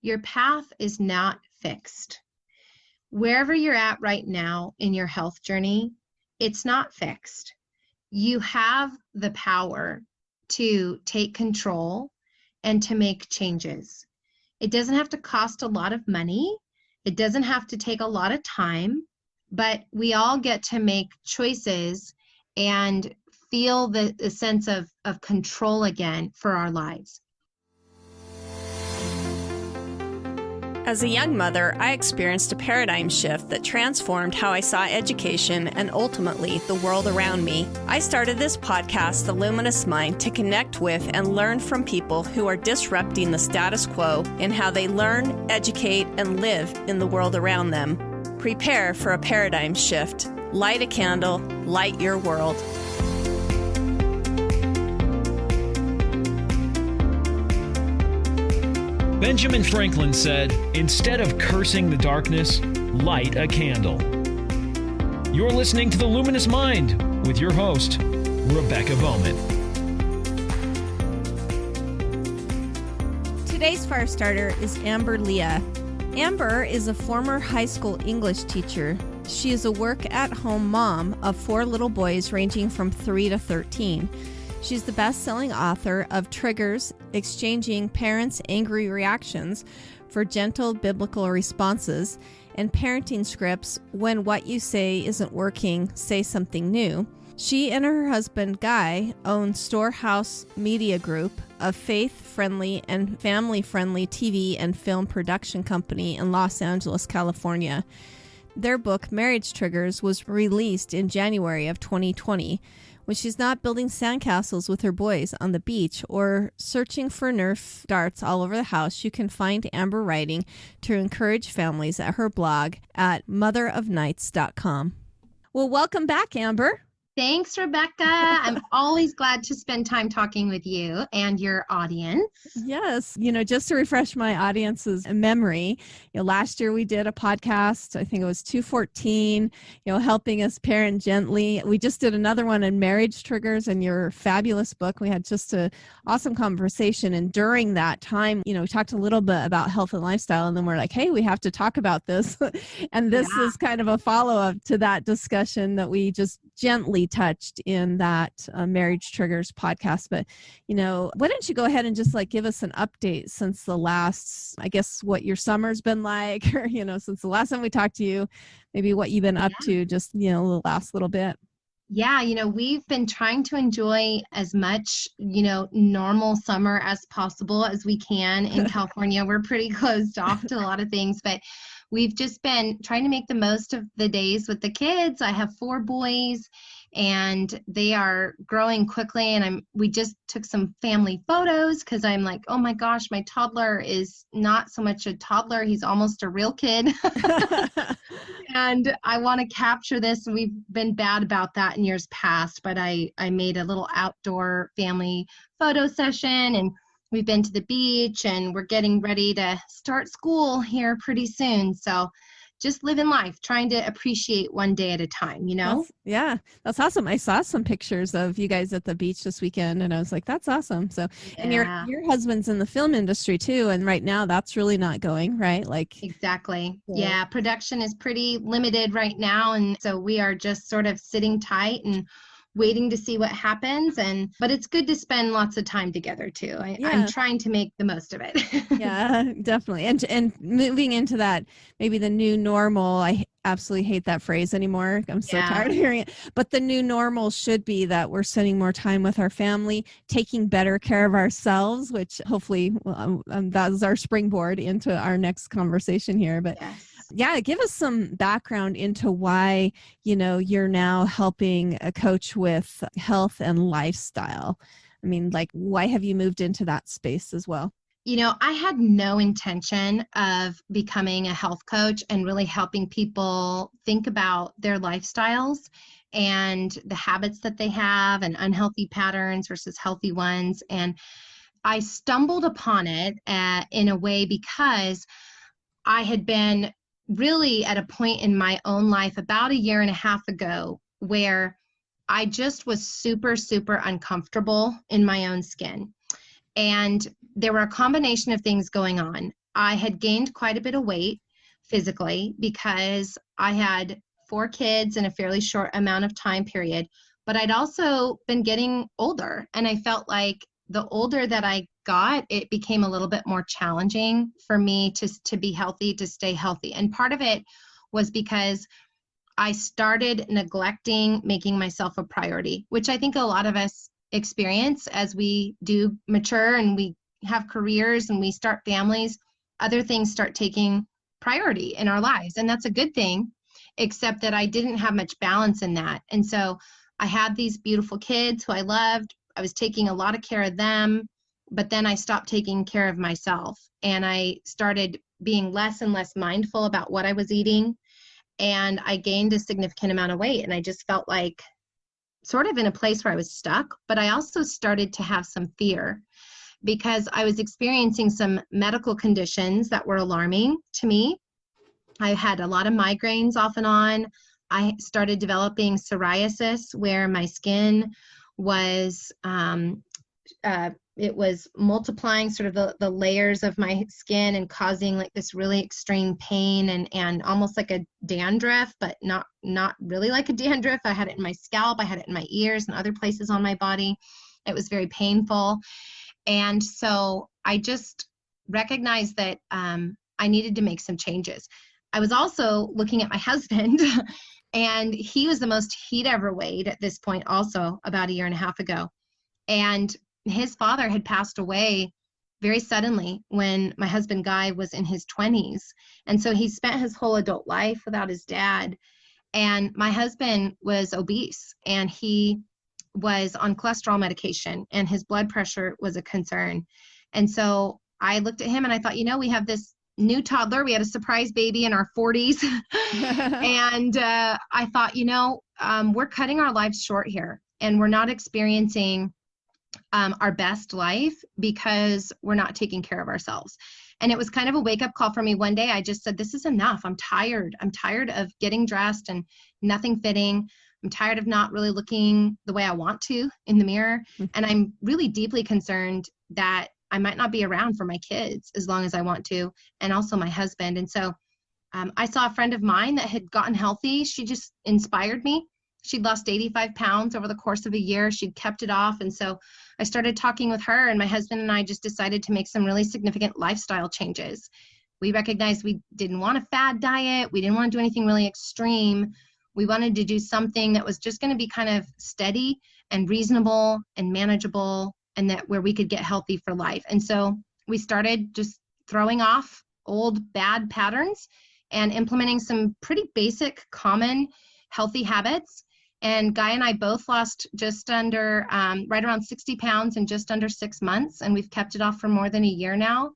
your path is not fixed. Wherever you're at right now in your health journey, it's not fixed. You have the power to take control and to make changes. It doesn't have to cost a lot of money. It doesn't have to take a lot of time, but we all get to make choices and feel the sense of control again for our lives. As a young mother, I experienced a paradigm shift that transformed how I saw education and ultimately the world around me. I started this podcast, The Luminous Mind, to connect with and learn from people who are disrupting the status quo in how they learn, educate, and live in the world around them. Prepare for a paradigm shift. Light a candle, light your world. Benjamin Franklin said, "Instead of cursing the darkness, light a candle." You're listening to The Luminous Mind with your host, Rebecca Bowman. Today's fire starter is Amber Lia. Amber is a former high school English teacher. She is a work-at-home mom of 4 little boys ranging from 3 to 13. She's the best-selling author of Triggers, Exchanging Parents' Angry Reactions for Gentle Biblical Responses, and Parenting Scripts, When What You Say Isn't Working, Say Something New. She and her husband, Guy, own Storehouse Media Group, a faith-friendly and family-friendly TV and film production company in Los Angeles, California. Their book, Marriage Triggers, was released in January of 2020. When she's not building sandcastles with her boys on the beach or searching for Nerf darts all over the house, you can find Amber writing to encourage families at her blog at motherofnights.com. Well, welcome back, Amber. Thanks, Rebecca. I'm always glad to spend time talking with you and your audience. Yes. Just to refresh my audience's memory, last year we did a podcast, I think it was 214, helping us parent gently. We just did another one on marriage triggers and your fabulous book. We had just an awesome conversation. And during that time, we talked a little bit about health and lifestyle. And then we're like, hey, we have to talk about this. And this is kind of a follow-up to that discussion that we just gently touched in that Marriage Triggers podcast. But, why don't you go ahead and just give us an update since the last, I guess, what your summer's been like, or, since the last time we talked to you, maybe what you've been up to just, the last little bit. Yeah, we've been trying to enjoy as much, normal summer as possible as we can in California. We're pretty closed off to a lot of things, but we've just been trying to make the most of the days with the kids. I have 4 boys and they are growing quickly. And we just took some family photos because I'm like, oh my gosh, my toddler is not so much a toddler. He's almost a real kid. And I want to capture this. And we've been bad about that in years past, but I made a little outdoor family photo session, and we've been to the beach, and we're getting ready to start school here pretty soon. So just living life, trying to appreciate one day at a time, That's awesome. I saw some pictures of you guys at the beach this weekend, and I was like, that's awesome. So, and your husband's in the film industry too. And right now that's really not going, right? Exactly. Yeah. Production is pretty limited right now. And so we are just sort of sitting tight and waiting to see what happens. But it's good to spend lots of time together too. I'm trying to make the most of it. Yeah, definitely. And moving into that, maybe the new normal, I absolutely hate that phrase anymore. I'm so tired of hearing it. But the new normal should be that we're spending more time with our family, taking better care of ourselves, which hopefully that is our springboard into our next conversation here. But give us some background into why, you're now helping a coach with health and lifestyle. I mean, why have you moved into that space as well? I had no intention of becoming a health coach and really helping people think about their lifestyles and the habits that they have and unhealthy patterns versus healthy ones. And I stumbled upon it in a way because I had been really at a point in my own life about 1.5 years ago where I just was super, super uncomfortable in my own skin. And there were a combination of things going on. I had gained quite a bit of weight physically because I had 4 kids in a fairly short amount of time period, but I'd also been getting older. And I felt like the older that I got, it became a little bit more challenging for me to be healthy, to stay healthy. And part of it was because I started neglecting making myself a priority, which I think a lot of us experience as we do mature and we have careers and we start families. Other things start taking priority in our lives. And that's a good thing, except that I didn't have much balance in that. And so I had these beautiful kids who I loved. I was taking a lot of care of them, but then I stopped taking care of myself. And I started being less and less mindful about what I was eating. And I gained a significant amount of weight. And I just felt like sort of in a place where I was stuck. But I also started to have some fear because I was experiencing some medical conditions that were alarming to me. I had a lot of migraines off and on. I started developing psoriasis where my skin was, it was multiplying sort of the layers of my skin and causing like this really extreme pain and almost like a dandruff, but not really like a dandruff. I had it in my scalp, I had it in my ears and other places on my body. It was very painful. And so I just recognized that I needed to make some changes. I was also looking at my husband and he was the most he'd ever weighed at this point also about 1.5 years ago. And his father had passed away very suddenly when my husband Guy was in his 20s. And so he spent his whole adult life without his dad. And my husband was obese and he was on cholesterol medication and his blood pressure was a concern. And so I looked at him and I thought, we have this new toddler. We had a surprise baby in our 40s. And I thought, we're cutting our lives short here and we're not experiencing our best life because we're not taking care of ourselves. And it was kind of a wake-up call for me. One day I just said, this is enough. I'm tired. I'm tired of getting dressed and nothing fitting. I'm tired of not really looking the way I want to in the mirror. And I'm really deeply concerned that I might not be around for my kids as long as I want to, and also my husband. And so I saw a friend of mine that had gotten healthy. She just inspired me. She'd lost 85 pounds over the course of a year. She'd kept it off. And so I started talking with her, and my husband and I just decided to make some really significant lifestyle changes. We recognized we didn't want a fad diet. We didn't want to do anything really extreme. We wanted to do something that was just going to be kind of steady and reasonable and manageable, and that where we could get healthy for life. And so we started just throwing off old bad patterns and implementing some pretty basic, common, healthy habits. And Guy and I both lost just under, right around 60 pounds in just under 6 months. And we've kept it off for more than a year now.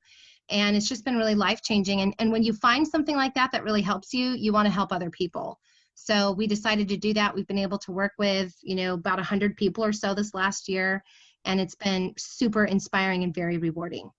And it's just been really life-changing. And when you find something like that that really helps you, you want to help other people. So we decided to do that. We've been able to work with, about 100 people or so this last year. And it's been super inspiring and very rewarding.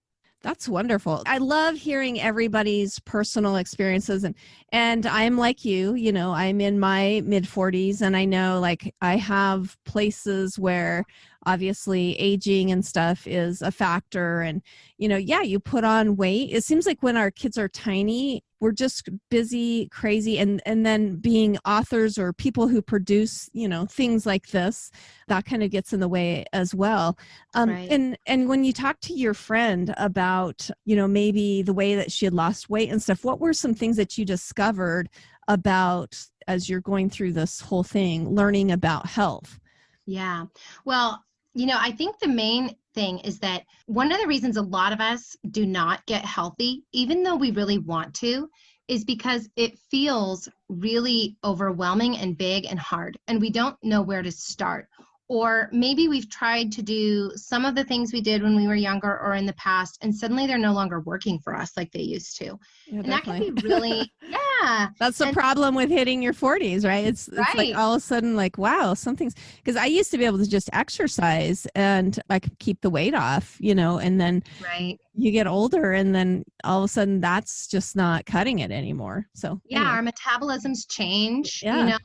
That's wonderful. I love hearing everybody's personal experiences. And I'm like you, I'm in my mid 40s and I know like I have places where obviously aging and stuff is a factor. And, you put on weight. It seems like when our kids are tiny, we're just busy, crazy. And then being authors or people who produce, things like this, that kind of gets in the way as well. Right. And when you talk to your friend about, maybe the way that she had lost weight and stuff, what were some things that you discovered about as you're going through this whole thing, learning about health? Yeah. Well, I think the main thing is that one of the reasons a lot of us do not get healthy, even though we really want to, is because it feels really overwhelming and big and hard, and we don't know where to start. Or maybe we've tried to do some of the things we did when we were younger or in the past, and suddenly they're no longer working for us like they used to. Yeah, and definitely. that can be really, yeah. That's the problem with hitting your 40s, right? It's Right. like all of a sudden like, wow, something's, because I used to be able to just exercise and I could keep the weight off, and then Right. you get older and then all of a sudden that's just not cutting it anymore. So Yeah, anyway. our metabolisms change, Yeah.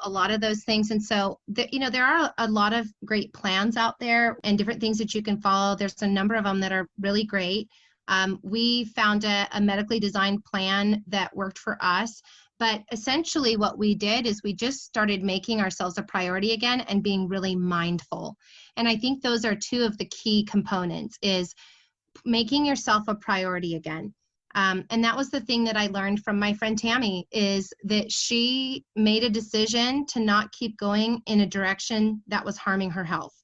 a lot of those things. And so, there are a lot of great plans out there and different things that you can follow. There's a number of them that are really great. We found a medically designed plan that worked for us. But essentially what we did is we just started making ourselves a priority again and being really mindful. And I think those are two of the key components, is making yourself a priority again. And that was the thing that I learned from my friend Tammy, is that she made a decision to not keep going in a direction that was harming her health.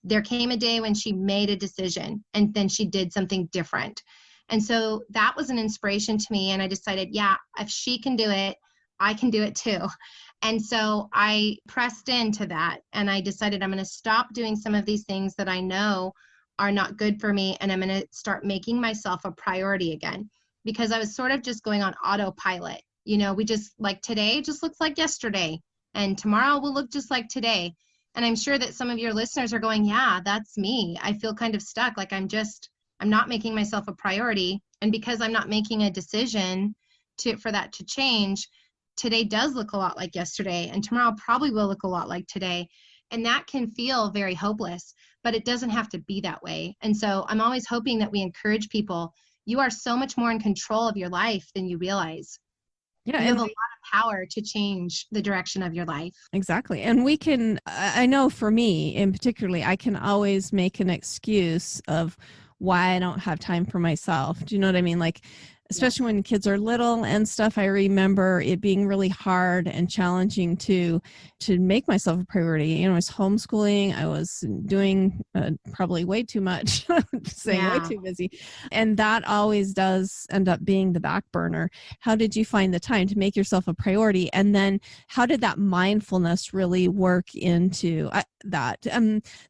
There came a day when she made a decision and then she did something different. And so that was an inspiration to me. And I decided, yeah, if she can do it, I can do it too. And so I pressed into that and I decided I'm going to stop doing some of these things that I know are not good for me. And I'm going to start making myself a priority again, because I was sort of just going on autopilot. You know, we just like today just looks like yesterday and tomorrow will look just like today. And I'm sure that some of your listeners are going, yeah, that's me. I feel kind of stuck. Like I'm not making myself a priority. And because I'm not making a decision for that to change, today does look a lot like yesterday and tomorrow probably will look a lot like today. And that can feel very hopeless, but it doesn't have to be that way. And so I'm always hoping that we encourage people. You are so much more in control of your life than you realize. Yeah, you have a lot of power to change the direction of your life. Exactly. And we can, I know for me in particularly, I can always make an excuse of why I don't have time for myself. Do you know what I mean? Like, especially when kids are little and stuff, I remember it being really hard and challenging to make myself a priority. You know, I was homeschooling. I was doing probably way too much, saying way too busy. And that always does end up being the back burner. How did you find the time to make yourself a priority? And then how did that mindfulness really work into that?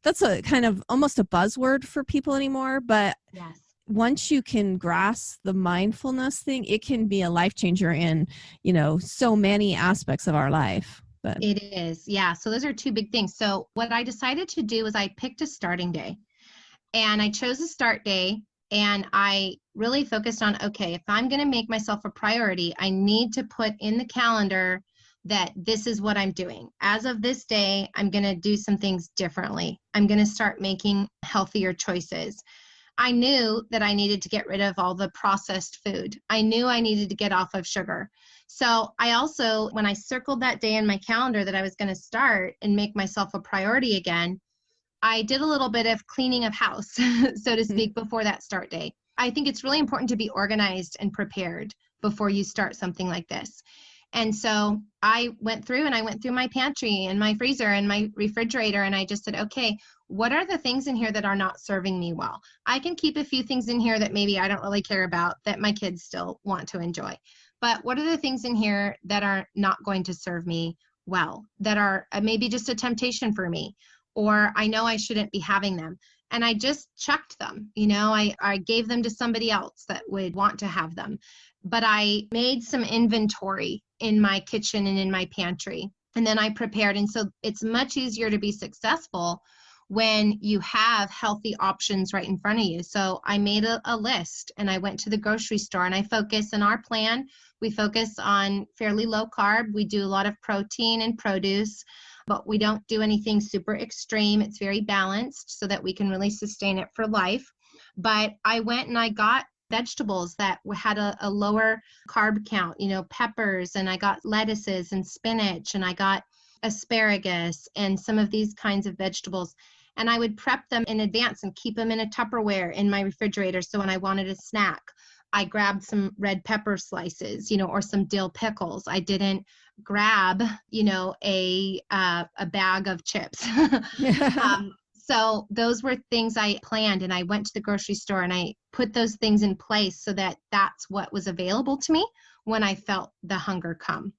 That's a kind of almost a buzzword for people anymore, but yes. Once you can grasp the mindfulness thing, it can be a life changer in, you know, so many aspects of our life. But it is. Yeah. So those are two big things. So what I decided to do was I picked a starting day and I chose a start day and I really focused on, okay, if I'm going to make myself a priority, I need to put in the calendar that this is what I'm doing. As of this day, I'm going to do some things differently. I'm going to start making healthier choices. I knew that I needed to get rid of all the processed food. I knew I needed to get off of sugar. So I also, when I circled that day in my calendar that I was going to start and make myself a priority again, I did a little bit of cleaning of house, so to speak, before that start day. I think it's really important to be organized and prepared before you start something like this. And so I went through my pantry and my freezer and my refrigerator, and I just said, okay, what are the things in here that are not serving me well? I can keep a few things in here that maybe I don't really care about that my kids still want to enjoy. But what are the things in here that are not going to serve me well, that are maybe just a temptation for me, or I know I shouldn't be having them? And I just chucked them. You know, I gave them to somebody else that would want to have them. But I made some inventory in my kitchen and in my pantry. And then I prepared. And so it's much easier to be successful when you have healthy options right in front of you. So I made a list and I went to the grocery store and I focus in our plan. We focus on fairly low carb. We do a lot of protein and produce, but we don't do anything super extreme. It's very balanced so that we can really sustain it for life. But I went and I got vegetables that had a lower carb count, you know, peppers, and I got lettuces and spinach, and I got asparagus and some of these kinds of vegetables. And I would prep them in advance and keep them in a Tupperware in my refrigerator. So when I wanted a snack, I grabbed some red pepper slices, you know, or some dill pickles. I didn't grab, you know, a bag of chips. So those were things I planned, and I went to the grocery store and I put those things in place so that that's what was available to me when I felt the hunger come.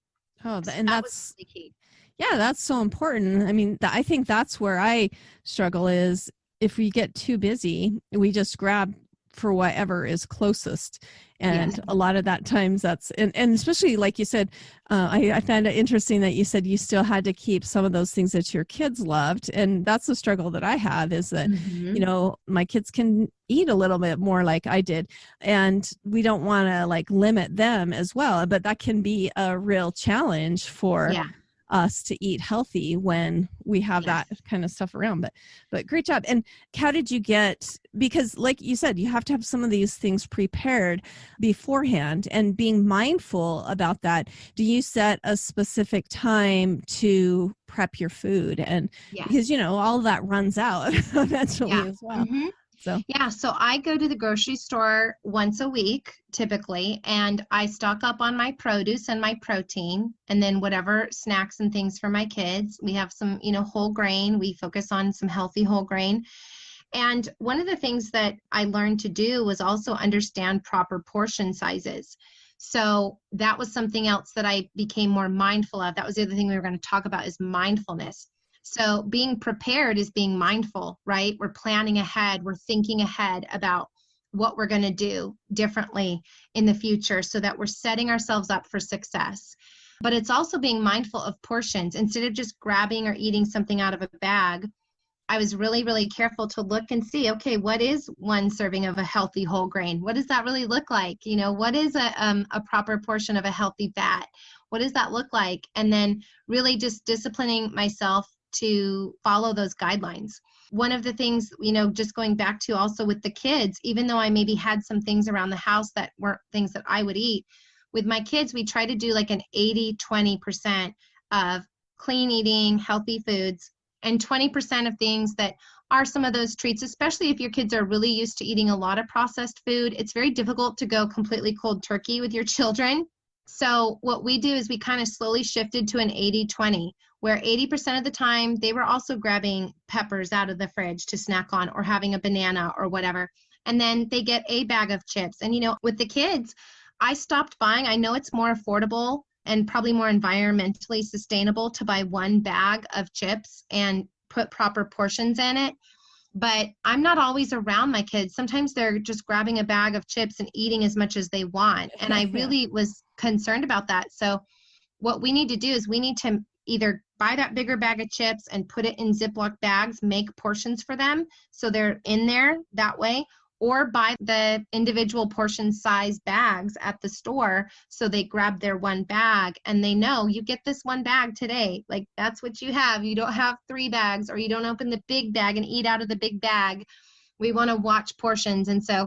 Oh, So and that's really key. Yeah, that's so important. I mean, I think that's where I struggle is if we get too busy, we just grab for whatever is closest. And a lot of that times that's, and especially like you said, I found it interesting that you said you still had to keep some of those things that your kids loved. And that's the struggle that I have is that, you know, my kids can eat a little bit more like I did. And we don't want to like limit them as well, but that can be a real challenge for us to eat healthy when we have that kind of stuff around. But great job. And how did you get, because like you said, you have to have some of these things prepared beforehand, and being mindful about that. Do you set a specific time to prep your food? And because, all of that runs out eventually as well. Mm-hmm. So I go to the grocery store once a week, typically, and I stock up on my produce and my protein, and then whatever snacks and things for my kids. We have some, whole grain. We focus on some healthy whole grain. And one of the things that I learned to do was also understand proper portion sizes. So that was something else that I became more mindful of. That was the other thing we were going to talk about, is mindfulness. So being prepared is being mindful, right? We're planning ahead. We're thinking ahead about what we're going to do differently in the future so that we're setting ourselves up for success. But it's also being mindful of portions. Instead of just grabbing or eating something out of a bag, I was really, really careful to look and see, okay, what is one serving of a healthy whole grain? What does that really look like? What is a proper portion of a healthy fat? What does that look like? And then really just disciplining myself to follow those guidelines. One of the things, just going back to also with the kids, even though I maybe had some things around the house that weren't things that I would eat, with my kids, we try to do like an 80-20% of clean eating, healthy foods, and 20% of things that are some of those treats, especially if your kids are really used to eating a lot of processed food. It's very difficult to go completely cold turkey with your children. So what we do is we kind of slowly shifted to an 80-20, where 80% of the time they were also grabbing peppers out of the fridge to snack on, or having a banana or whatever. And then they get a bag of chips. And, with the kids, I stopped buying. I know it's more affordable and probably more environmentally sustainable to buy one bag of chips and put proper portions in it. But I'm not always around my kids. Sometimes they're just grabbing a bag of chips and eating as much as they want. And I really was concerned about that. So what we need to do is we need to either buy that bigger bag of chips and put it in Ziploc bags, make portions for them so they're in there that way, or buy the individual portion size bags at the store so they grab their one bag and they know you get this one bag today. Like, that's what you have. You don't have 3 bags, or you don't open the big bag and eat out of the big bag. We want to watch portions. And so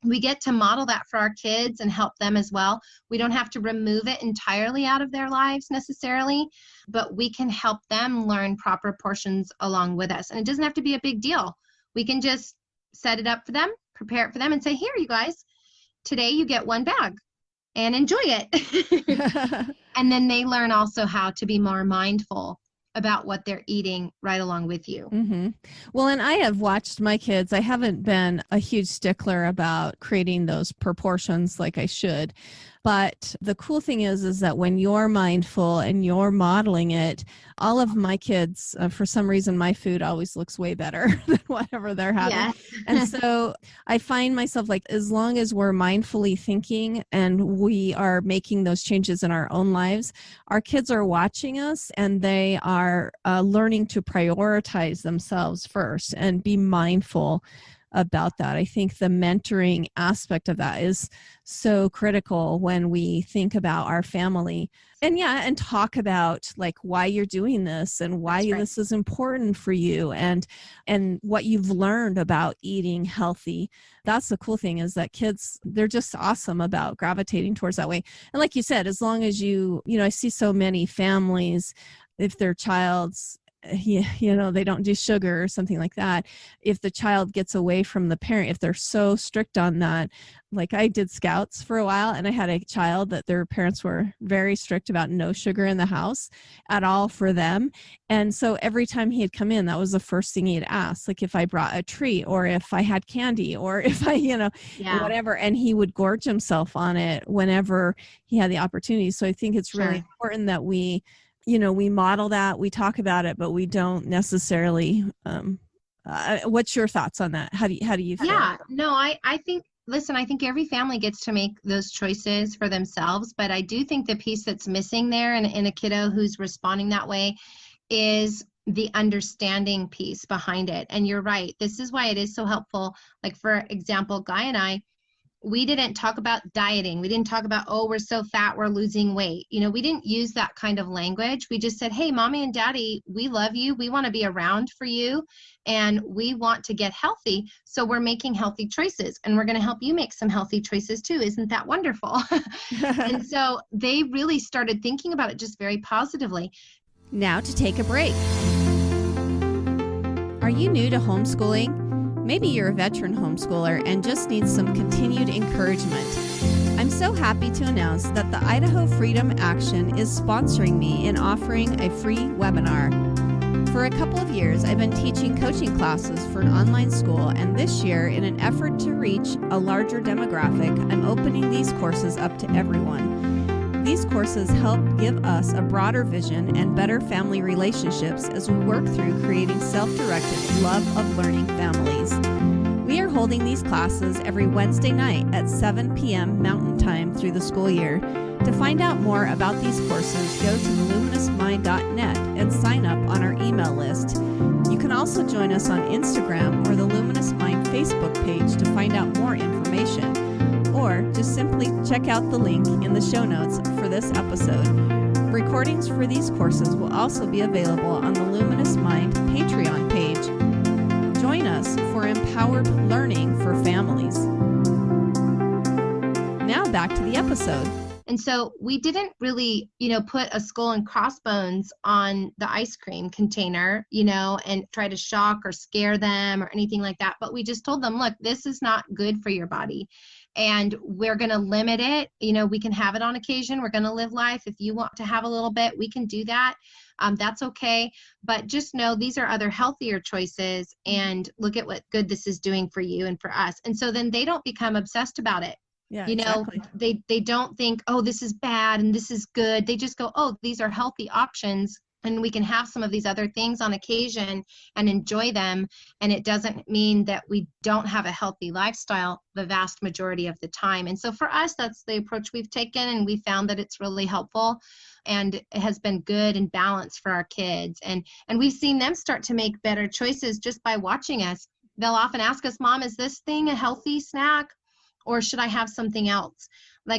we get to model that for our kids and help them as well. We don't have to remove it entirely out of their lives necessarily, but we can help them learn proper portions along with us. And it doesn't have to be a big deal. We can just set it up for them, prepare it for them, and say, here, you guys, today you get one bag and enjoy it. And then they learn also how to be more mindful about what they're eating right along with you. Mm-hmm. Well, and I have watched my kids. I haven't been a huge stickler about creating those proportions like I should. But the cool thing is that when you're mindful and you're modeling it, all of my kids, for some reason, my food always looks way better than whatever they're having. Yes. And so I find myself like, as long as we're mindfully thinking and we are making those changes in our own lives, our kids are watching us and they are learning to prioritize themselves first and be mindful about that. I think the mentoring aspect of that is so critical when we think about our family and talk about like why you're doing this and why this is important for you and what you've learned about eating healthy. That's the cool thing, is that kids, they're just awesome about gravitating towards that way. And like you said, as long as I see so many families, if their child's they don't do sugar or something like that. If the child gets away from the parent, if they're so strict on that, like I did scouts for a while and I had a child that their parents were very strict about no sugar in the house at all for them. And so every time he'd come in, that was the first thing he'd ask, like if I brought a treat or if I had candy or if I, whatever. And he would gorge himself on it whenever he had the opportunity. So I think it's really important that we model that, we talk about it, but we don't necessarily, what's your thoughts on that? How do you feel? Yeah, no, I think every family gets to make those choices for themselves, but I do think the piece that's missing there in a kiddo who's responding that way is the understanding piece behind it. And you're right. This is why it is so helpful. Like, for example, Guy and I, we didn't talk about dieting. We didn't talk about, oh, we're so fat, we're losing weight. We didn't use that kind of language. We just said, hey, mommy and daddy, we love you. We want to be around for you. And we want to get healthy. So we're making healthy choices, and we're going to help you make some healthy choices too. Isn't that wonderful? And so they really started thinking about it just very positively. Now to take a break. Are you new to homeschooling? Maybe you're a veteran homeschooler and just need some continued encouragement. I'm so happy to announce that the Idaho Freedom Action is sponsoring me and offering a free webinar. For a couple of years, I've been teaching coaching classes for an online school, and this year, in an effort to reach a larger demographic, I'm opening these courses up to everyone. These courses help give us a broader vision and better family relationships as we work through creating self-directed, love of learning families. We are holding these classes every Wednesday night at 7 p.m. Mountain Time through the school year. To find out more about these courses, go to theluminousmind.net and sign up on our email list. You can also join us on Instagram or the Luminous Mind Facebook page to find out more information. Or just simply check out the link in the show notes for this episode. Recordings for these courses will also be available on the Luminous Mind Patreon page. Join us for empowered learning for families. Now back to the episode. And so we didn't really, put a skull and crossbones on the ice cream container, and try to shock or scare them or anything like that. But we just told them, look, this is not good for your body. And we're going to limit it. We can have it on occasion. We're going to live life. If you want to have a little bit, we can do that. That's okay. But just know these are other healthier choices, and look at what good this is doing for you and for us. And so then they don't become obsessed about it. Yeah, exactly. They don't think, oh, this is bad and this is good. They just go, oh, these are healthy options, and we can have some of these other things on occasion and enjoy them. And it doesn't mean that we don't have a healthy lifestyle the vast majority of the time. And so for us, that's the approach we've taken, and we found that it's really helpful, and it has been good and balanced for our kids. And we've seen them start to make better choices just by watching us. They'll often ask us, Mom, is this thing a healthy snack, or should I have something else?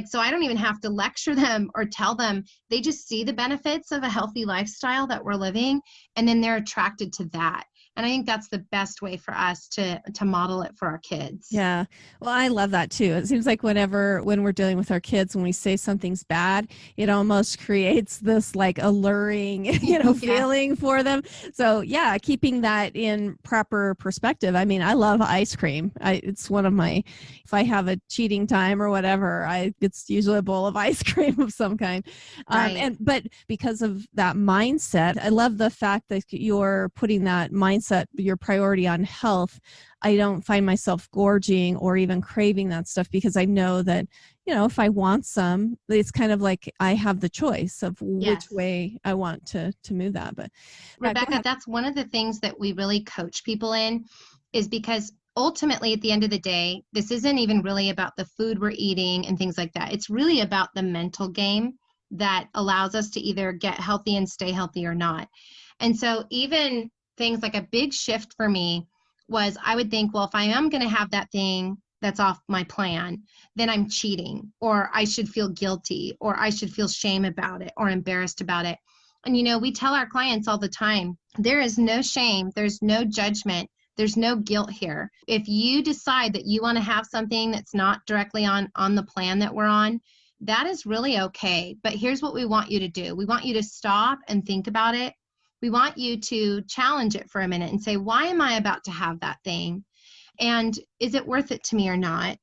So I don't even have to lecture them or tell them. They just see the benefits of a healthy lifestyle that we're living, and then they're attracted to that. And I think that's the best way for us to model it for our kids. Yeah. Well, I love that too. It seems like when we're dealing with our kids, when we say something's bad, it almost creates this alluring, feeling for them. So yeah, keeping that in proper perspective. I mean, I love ice cream. It's one of if I have a cheating time or whatever, it's usually a bowl of ice cream of some kind. Right. But because of that mindset, I love the fact that you're putting that mindset, your priority on health. I don't find myself gorging or even craving that stuff, because I know that, if I want some, it's kind of like I have the choice of which way I want to move that. But Rebecca, that's one of the things that we really coach people in, is because ultimately at the end of the day, this isn't even really about the food we're eating and things like that. It's really about the mental game that allows us to either get healthy and stay healthy or not. And so even things like a big shift for me was, I would think, well, if I am going to have that thing that's off my plan, then I'm cheating, or I should feel guilty, or I should feel shame about it or embarrassed about it. And, we tell our clients all the time, there is no shame, there's no judgment, there's no guilt here. If you decide that you want to have something that's not directly on the plan that we're on, that is really okay. But here's what we want you to do. We want you to stop and think about it. We want you to challenge it for a minute and say, why am I about to have that thing? And is it worth it to me or not?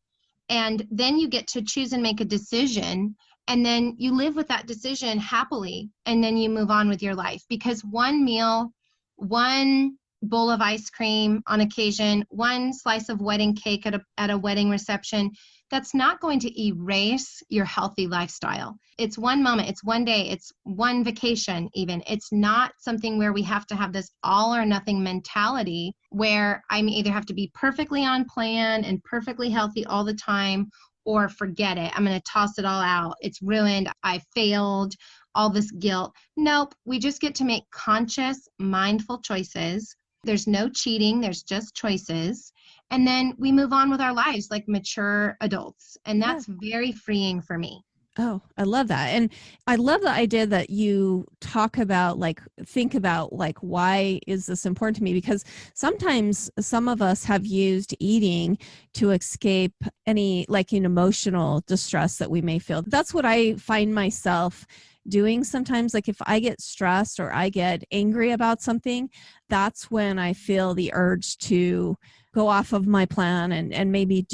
And then you get to choose and make a decision. And then you live with that decision happily. And then you move on with your life. Because one meal, one bowl of ice cream on occasion, one slice of wedding cake at a wedding reception, that's not going to erase your healthy lifestyle. It's one moment, it's one day, it's one vacation even. It's not something where we have to have this all or nothing mentality where I either have to be perfectly on plan and perfectly healthy all the time, or forget it. I'm going to toss it all out. It's ruined. I failed. All this guilt. Nope. We just get to make conscious, mindful choices. There's no cheating. There's just choices. And then we move on with our lives like mature adults. And Yeah. that's very freeing for me. Oh, I love that. And I love the idea that you talk about, like, think about, like, why is this important to me? Because sometimes some of us have used eating to escape any, like, emotional distress that we may feel. That's what I find myself doing sometimes. Like, if I get stressed or I get angry about something, that's when I feel the urge to go off of my plan and maybe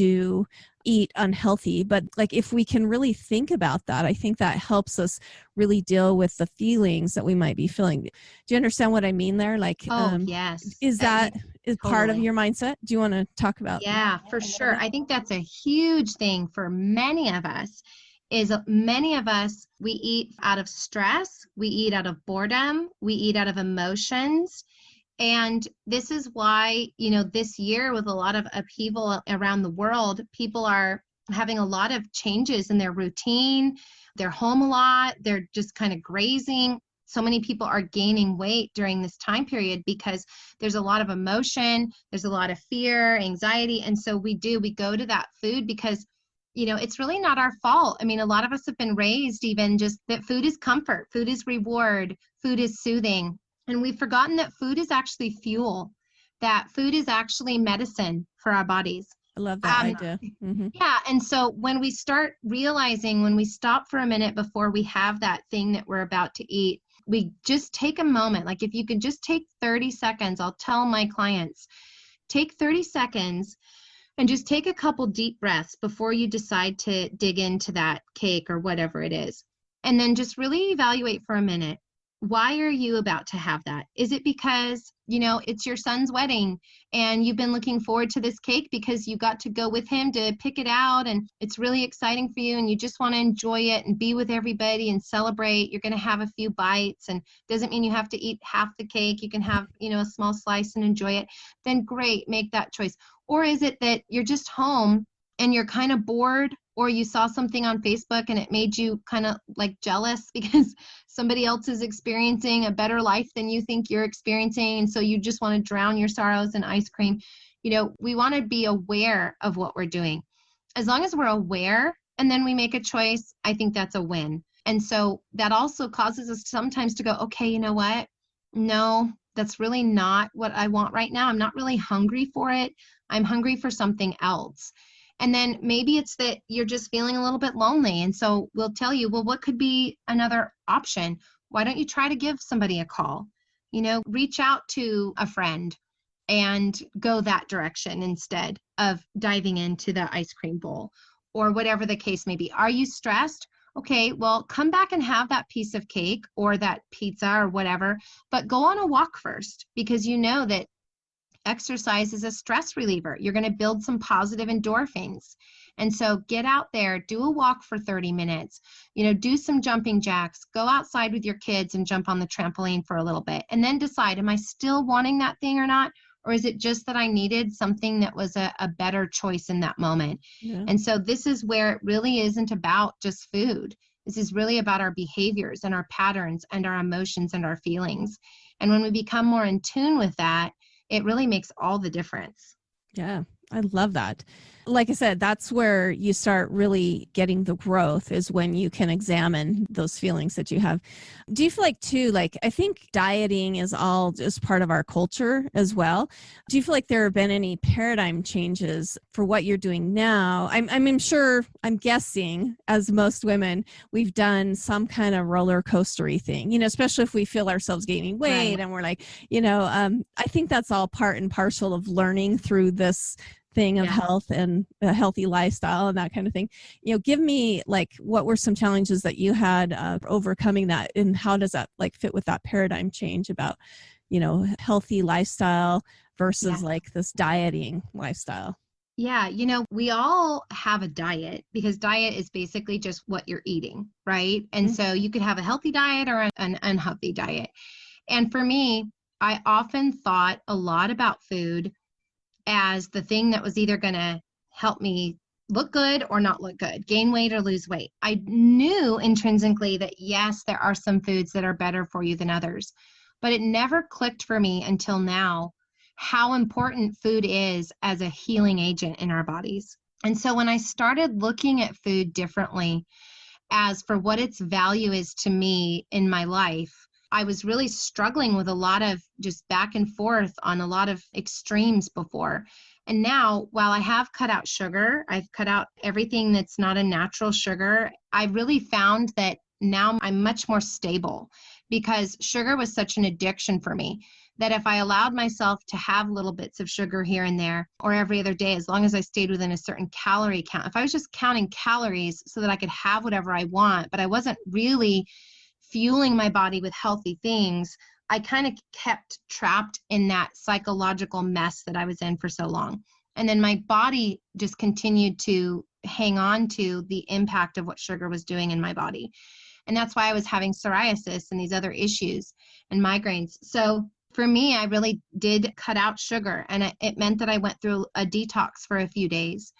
eat unhealthy. But like, if we can really think about that, I think that helps us really deal with the feelings that we might be feeling. Do you understand what I mean there? Like, Yes. is that is part of Totally. your mindset? Do you want to talk about? Yeah, for sure. I think that's a huge thing for many of us. We eat out of stress, we eat out of boredom, we eat out of emotions. And this is why, this year with a lot of upheaval around the world, people are having a lot of changes in their routine. They're home a lot. They're just kind of grazing. So many people are gaining weight during this time period because there's a lot of emotion. There's a lot of fear, anxiety. And so we go to that food because, it's really not our fault. I mean, a lot of us have been raised even just that food is comfort, food is reward, food is soothing. And we've forgotten that food is actually fuel, that food is actually medicine for our bodies. I love that idea. Mm-hmm. Yeah. And so when we start realizing, when we stop for a minute before we have that thing that we're about to eat, we just take a moment. Like, if you can just take 30 seconds, I'll tell my clients, take 30 seconds and just take a couple deep breaths before you decide to dig into that cake or whatever it is. And then just really evaluate for a minute. Why are you about to have that? Is it because, it's your son's wedding and you've been looking forward to this cake because you got to go with him to pick it out and it's really exciting for you and you just want to enjoy it and be with everybody and celebrate? You're going to have a few bites, and doesn't mean you have to eat half the cake. You can have, a small slice and enjoy it. Then great, make that choice. Or is it that you're just home and you're kind of bored, or you saw something on Facebook and it made you kind of like jealous because somebody else is experiencing a better life than you think you're experiencing, and so you just want to drown your sorrows in ice cream? We want to be aware of what we're doing. As long as we're aware and then we make a choice, I think that's a win. And so that also causes us sometimes to go, okay, you know what? No, that's really not what I want right now. I'm not really hungry for it. I'm hungry for something else. And then maybe it's that you're just feeling a little bit lonely. And so we'll tell you, well, what could be another option? Why don't you try to give somebody a call? Reach out to a friend and go that direction instead of diving into the ice cream bowl or whatever the case may be. Are you stressed? Okay, well, come back and have that piece of cake or that pizza or whatever, but go on a walk first, because you know that exercise is a stress reliever. You're going to build some positive endorphins. And so get out there, do a walk for 30 minutes, do some jumping jacks, go outside with your kids and jump on the trampoline for a little bit, and then decide, am I still wanting that thing or not? Or is it just that I needed something that was a better choice in that moment? Yeah. And so this is where it really isn't about just food. This is really about our behaviors and our patterns and our emotions and our feelings. And when we become more in tune with that, it really makes all the difference. Yeah, I love that. Like I said, that's where you start really getting the growth, is when you can examine those feelings that you have. Do you feel like too, like, I think dieting is all just part of our culture as well. Do you feel like there have been any paradigm changes for what you're doing now? I'm guessing, as most women, we've done some kind of roller coastery thing, especially if we feel ourselves gaining weight. Right. And we're like, I think that's all part and parcel of learning through this thing of health and a healthy lifestyle and that kind of thing. Give me, like, what were some challenges that you had overcoming that, and how does that like fit with that paradigm change about, healthy lifestyle versus like this dieting lifestyle? Yeah, we all have a diet, because diet is basically just what you're eating, right? And so you could have a healthy diet or an unhealthy diet. And for me, I often thought a lot about food as the thing that was either going to help me look good or not look good, gain weight or lose weight. I knew intrinsically that, yes, there are some foods that are better for you than others, but it never clicked for me until now, how important food is as a healing agent in our bodies. And so when I started looking at food differently as for what its value is to me in my life, I was really struggling with a lot of just back and forth on a lot of extremes before. And now, while I have cut out sugar, I've cut out everything that's not a natural sugar, I really found that now I'm much more stable, because sugar was such an addiction for me that if I allowed myself to have little bits of sugar here and there or every other day, as long as I stayed within a certain calorie count, if I was just counting calories so that I could have whatever I want, but I wasn't really fueling my body with healthy things, I kind of kept trapped in that psychological mess that I was in for so long. And then my body just continued to hang on to the impact of what sugar was doing in my body. And that's why I was having psoriasis and these other issues and migraines. So for me, I really did cut out sugar, and it meant that I went through a detox for a few days.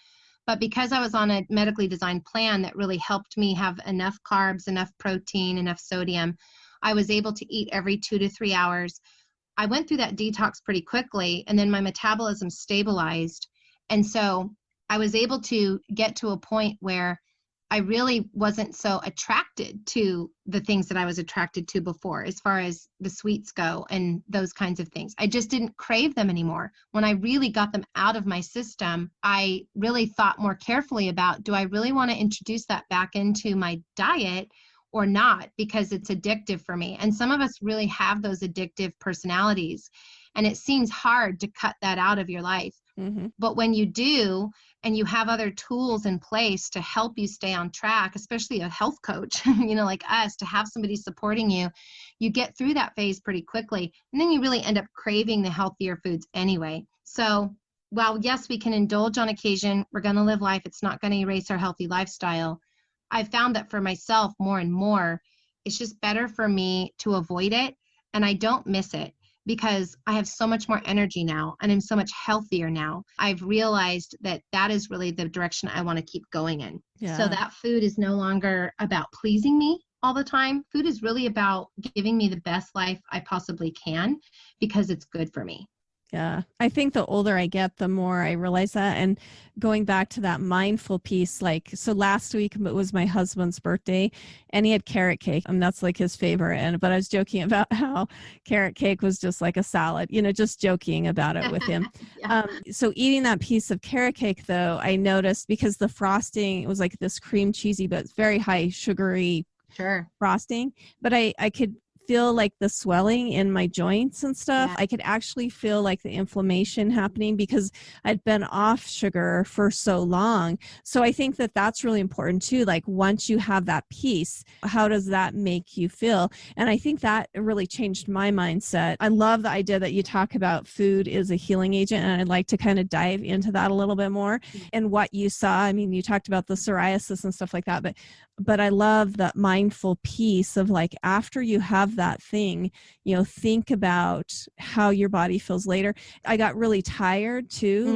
But because I was on a medically designed plan that really helped me have enough carbs, enough protein, enough sodium, I was able to eat every 2 to 3 hours. I went through that detox pretty quickly, and then my metabolism stabilized. And so I was able to get to a point where I really wasn't so attracted to the things that I was attracted to before, as far as the sweets go and those kinds of things. I just didn't crave them anymore. When I really got them out of my system, I really thought more carefully about, do I really want to introduce that back into my diet or not? Because it's addictive for me. And some of us really have those addictive personalities, and it seems hard to cut that out of your life. Mm-hmm. But when you do, and you have other tools in place to help you stay on track, especially a health coach, like us, to have somebody supporting you, you get through that phase pretty quickly. And then you really end up craving the healthier foods anyway. So while yes, we can indulge on occasion, we're going to live life. It's not going to erase our healthy lifestyle. I've found that for myself more and more, it's just better for me to avoid it. And I don't miss it, because I have so much more energy now and I'm so much healthier now. I've realized that that is really the direction I want to keep going in. Yeah. So that food is no longer about pleasing me all the time. Food is really about giving me the best life I possibly can, because it's good for me. Yeah. I think the older I get, the more I realize that. And going back to that mindful piece, so last week it was my husband's birthday and he had carrot cake, and that's like his favorite. But I was joking about how carrot cake was just like a salad, just joking about it with him. Yeah. So eating that piece of carrot cake though, I noticed, because the frosting, it was like this cream cheesy, but it's very high sugary frosting. But I could feel like the swelling in my joints and stuff. Yeah. I could actually feel like the inflammation happening because I'd been off sugar for so long. So I think that that's really important too. Like once you have that piece, how does that make you feel? And I think that really changed my mindset. I love the idea that you talk about food is a healing agent, and I'd like to kind of dive into that a little bit more and what you saw. I mean, you talked about the psoriasis and stuff like that, but I love that mindful piece of like, after you have that thing, think about how your body feels later. I got really tired too.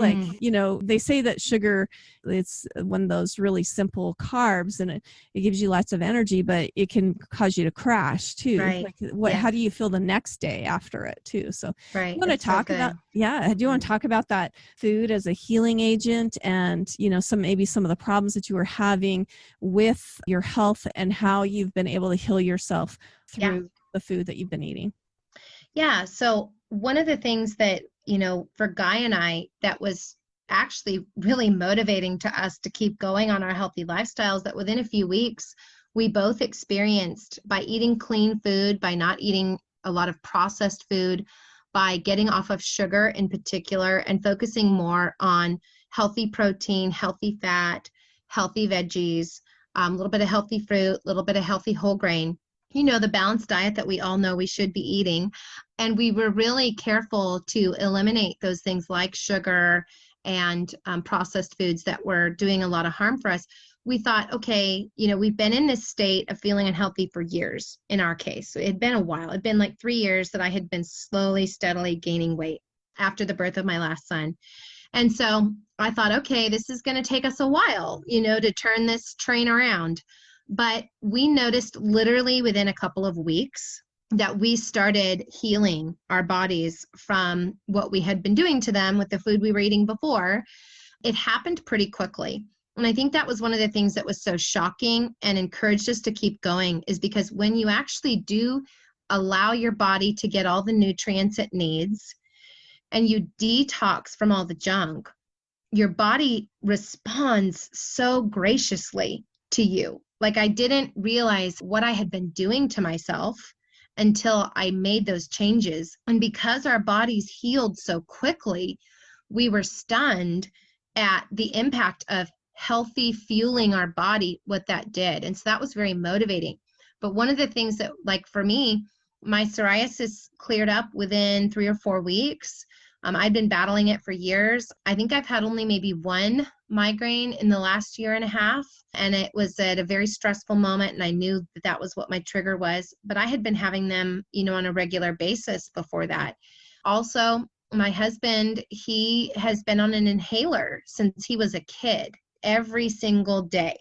They say that sugar, it's one of those really simple carbs, and it gives you lots of energy, but it can cause you to crash too. Right. How do you feel the next day after it too? So right. You want to talk about, do you want to talk about that food as a healing agent, and, maybe some of the problems that you were having with your health and how you've been able to heal yourself through the food that you've been eating? Yeah. So one of the things that, for Guy and I, that was actually really motivating to us to keep going on our healthy lifestyles, that within a few weeks, we both experienced, by eating clean food, by not eating a lot of processed food, by getting off of sugar in particular, and focusing more on healthy protein, healthy fat, healthy veggies, a little bit of healthy fruit, a little bit of healthy whole grain, the balanced diet that we all know we should be eating. And we were really careful to eliminate those things like sugar and processed foods that were doing a lot of harm for us. We thought, okay, we've been in this state of feeling unhealthy for years in our case. So it had been a while. It'd been like 3 years that I had been slowly, steadily gaining weight after the birth of my last son. And so I thought, okay, this is going to take us a while, to turn this train around. But we noticed literally within a couple of weeks that we started healing our bodies from what we had been doing to them with the food we were eating before, it happened pretty quickly. And I think that was one of the things that was so shocking and encouraged us to keep going, is because when you actually do allow your body to get all the nutrients it needs and you detox from all the junk, your body responds so graciously to you. Like, I didn't realize what I had been doing to myself until I made those changes. And because our bodies healed so quickly, we were stunned at the impact of healthy fueling our body, what that did. And so that was very motivating. But one of the things that, like for me, my psoriasis cleared up within 3 or 4 weeks. I'd been battling it for years. I think I've had only maybe one migraine in the last year and a half. And it was at a very stressful moment. And I knew that that was what my trigger was. But I had been having them, on a regular basis before that. Also, my husband, he has been on an inhaler since he was a kid, every single day.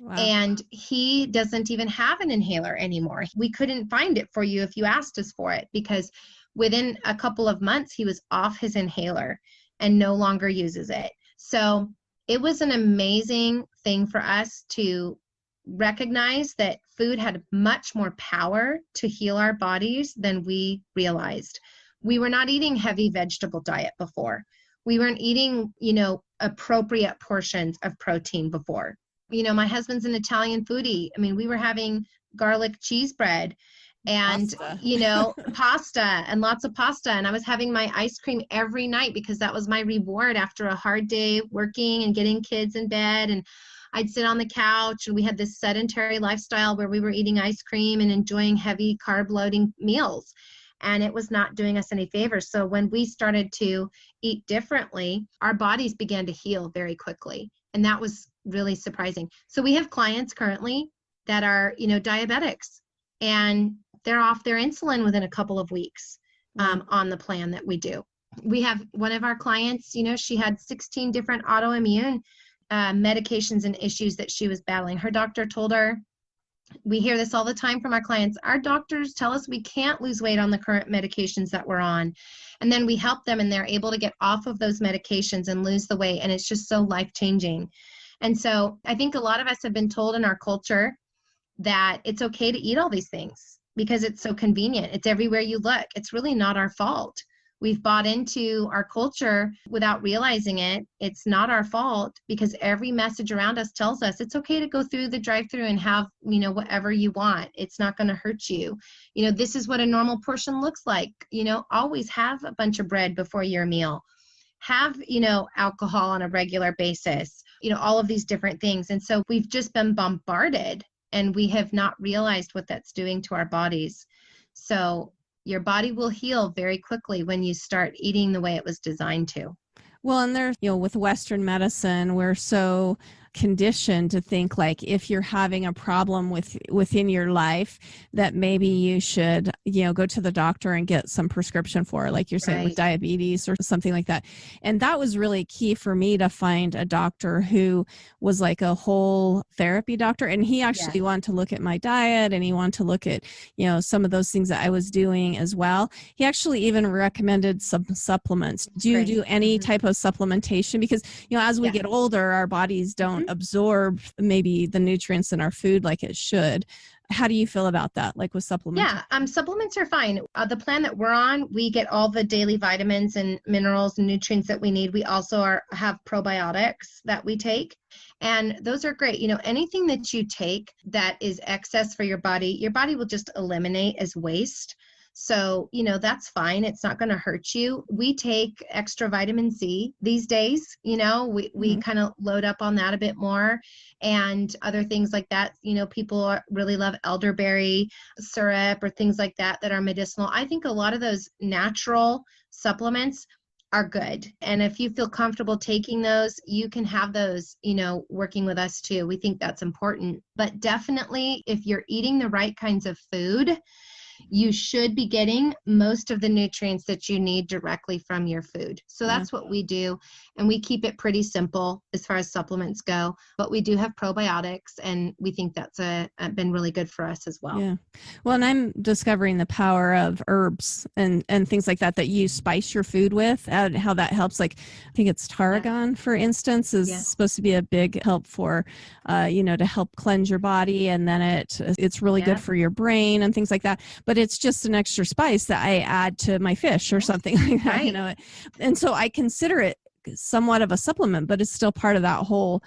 Wow. And he doesn't even have an inhaler anymore. We couldn't find it for you if you asked us for it, because within a couple of months, he was off his inhaler and no longer uses it. So it was an amazing thing for us to recognize that food had much more power to heal our bodies than we realized. We were not eating heavy vegetable diet before. We weren't eating, appropriate portions of protein before. My husband's an Italian foodie. I mean, we were having garlic cheese bread and, pasta and lots of pasta. And I was having my ice cream every night because that was my reward after a hard day working and getting kids in bed. And I'd sit on the couch, and we had this sedentary lifestyle where we were eating ice cream and enjoying heavy carb loading meals. And it was not doing us any favors. So when we started to eat differently, our bodies began to heal very quickly. And that was really surprising. So we have clients currently that are, diabetics, and they're off their insulin within a couple of weeks on the plan that we do. We have one of our clients, she had 16 different autoimmune medications and issues that she was battling. Her doctor told her, we hear this all the time from our clients, our doctors tell us we can't lose weight on the current medications that we're on. And then we help them and they're able to get off of those medications and lose the weight. And it's just so life-changing. And so I think a lot of us have been told in our culture that it's okay to eat all these things because it's so convenient. It's everywhere you look. It's really not our fault. We've bought into our culture without realizing it. It's not our fault because every message around us tells us it's okay to go through the drive-through and have, whatever you want. It's not going to hurt you. This is what a normal portion looks like. Always have a bunch of bread before your meal. Have, alcohol on a regular basis, all of these different things. And so we've just been bombarded and we have not realized what that's doing to our bodies. So your body will heal very quickly when you start eating the way it was designed to. Well, and there's, with Western medicine, we're so conditioned to think like if you're having a problem within your life that maybe you should, go to the doctor and get some prescription for, like you're saying, with diabetes or something like that. And that was really key for me to find a doctor who was like a whole therapy doctor. And he actually wanted to look at my diet and he wanted to look at, some of those things that I was doing as well. He actually even recommended some supplements. Do you do any type of supplementation? Because, as we get older, our bodies don't absorb maybe the nutrients in our food like it should. How do you feel about that, like with supplements? Yeah, supplements are fine. The plan that we're on, we get all the daily vitamins and minerals and nutrients that we need. We also have probiotics that we take, and those are great. Anything that you take that is excess for your body will just eliminate as waste. So, that's fine. It's not going to hurt you. We take extra vitamin C these days. We kind of load up on that a bit more and other things like that. People really love elderberry syrup or things like that are medicinal. I think a lot of those natural supplements are good. And if you feel comfortable taking those, you can have those, working with us too. We think that's important. But definitely if you're eating the right kinds of food, you should be getting most of the nutrients that you need directly from your food. So that's what we do. And we keep it pretty simple as far as supplements go, but we do have probiotics, and we think that's been really good for us as well. Yeah. Well, and I'm discovering the power of herbs and things like that you spice your food with, and how that helps. Like, I think it's tarragon, for instance, is supposed to be a big help for, to help cleanse your body. And then it's really good for your brain and things like that. But it's just an extra spice that I add to my fish or something like that, And so I consider it somewhat of a supplement, but it's still part of that whole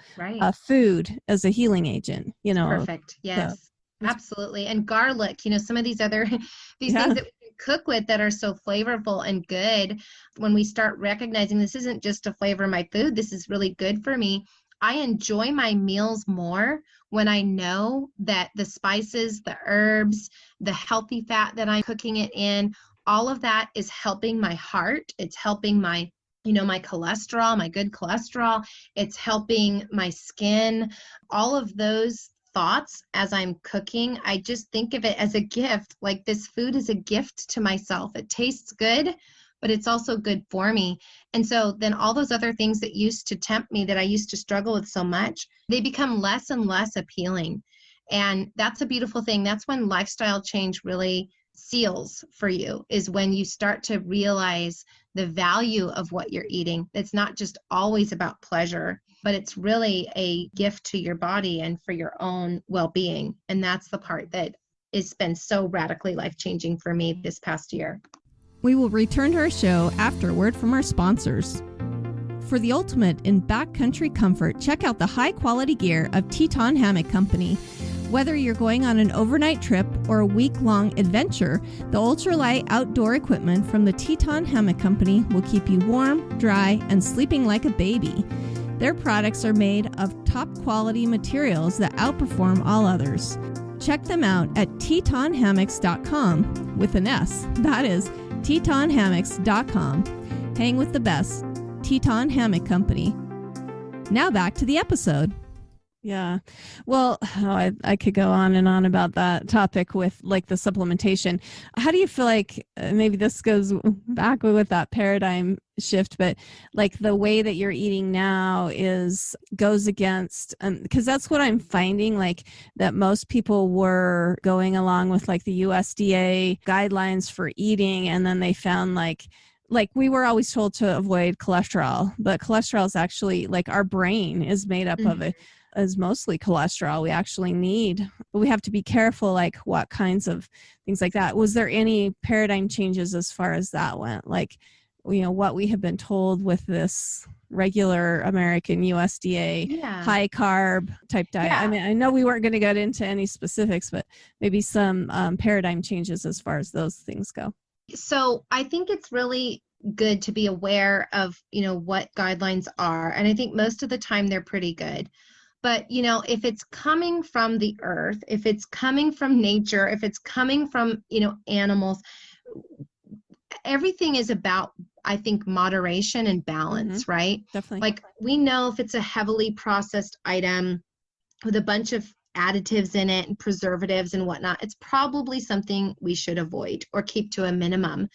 food as a healing agent, Perfect. Yes. So. Absolutely. And garlic, some of these other, things that we can cook with that are so flavorful and good. When we start recognizing this isn't just to flavor my food, this is really good for me. I enjoy my meals more when I know that the spices, the herbs, the healthy fat that I'm cooking it in, all of that is helping my heart. It's helping my my cholesterol, my good cholesterol. It's helping my skin. All of those thoughts as I'm cooking, I just think of it as a gift. Like, this food is a gift to myself. It tastes good, but it's also good for me. And so then all those other things that used to tempt me, that I used to struggle with so much, they become less and less appealing. And that's a beautiful thing. That's when lifestyle change really seals for you, is when you start to realize the value of what you're eating. It's not just always about pleasure, but it's really a gift to your body and for your own well-being. And that's the part that has been so radically life-changing for me this past year. We will return to our show after a word from our sponsors. For the ultimate in backcountry comfort, check out the high-quality gear of Teton Hammock Company. Whether you're going on an overnight trip or a week-long adventure, the ultralight outdoor equipment from the Teton Hammock Company will keep you warm, dry, and sleeping like a baby. Their products are made of top-quality materials that outperform all others. Check them out at tetonhammocks.com with an S. That is tetonhammocks.com. Hang with the best. Teton Hammock Company. Now back to the episode. Yeah. Well, I could go on and on about that topic with like the supplementation. How do you feel like maybe this goes back with that paradigm shift, but like the way that you're eating now goes against, because that's what I'm finding, like that most people were going along with like the USDA guidelines for eating. And then they found like we were always told to avoid cholesterol, but cholesterol is actually like our brain is made up of it. Is mostly cholesterol. We have to be careful, like what kinds of things like that. Was there any paradigm changes as far as that went? Like, what we have been told with this regular American USDA high carb type diet. I mean, I know we weren't going to get into any specifics, but maybe some paradigm changes as far as those things go. So I think it's really good to be aware of, what guidelines are. And I think most of the time they're pretty good. But, if it's coming from the earth, if it's coming from nature, if it's coming from, animals, everything is about, I think, moderation and balance, right? Definitely. Like, we know if it's a heavily processed item with a bunch of additives in it and preservatives and whatnot, it's probably something we should avoid or keep to a minimum.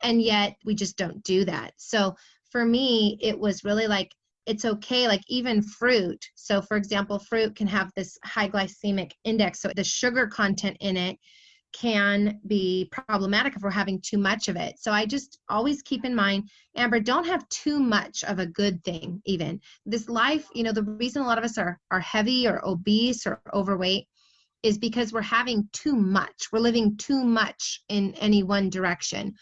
And yet we just don't do that. So for me, it was really like, it's okay, like even fruit. So for example, fruit can have this high glycemic index. So the sugar content in it can be problematic if we're having too much of it. So I just always keep in mind, Amber, don't have too much of a good thing even. This life, the reason a lot of us are heavy or obese or overweight is because we're having too much. We're living too much in any one direction.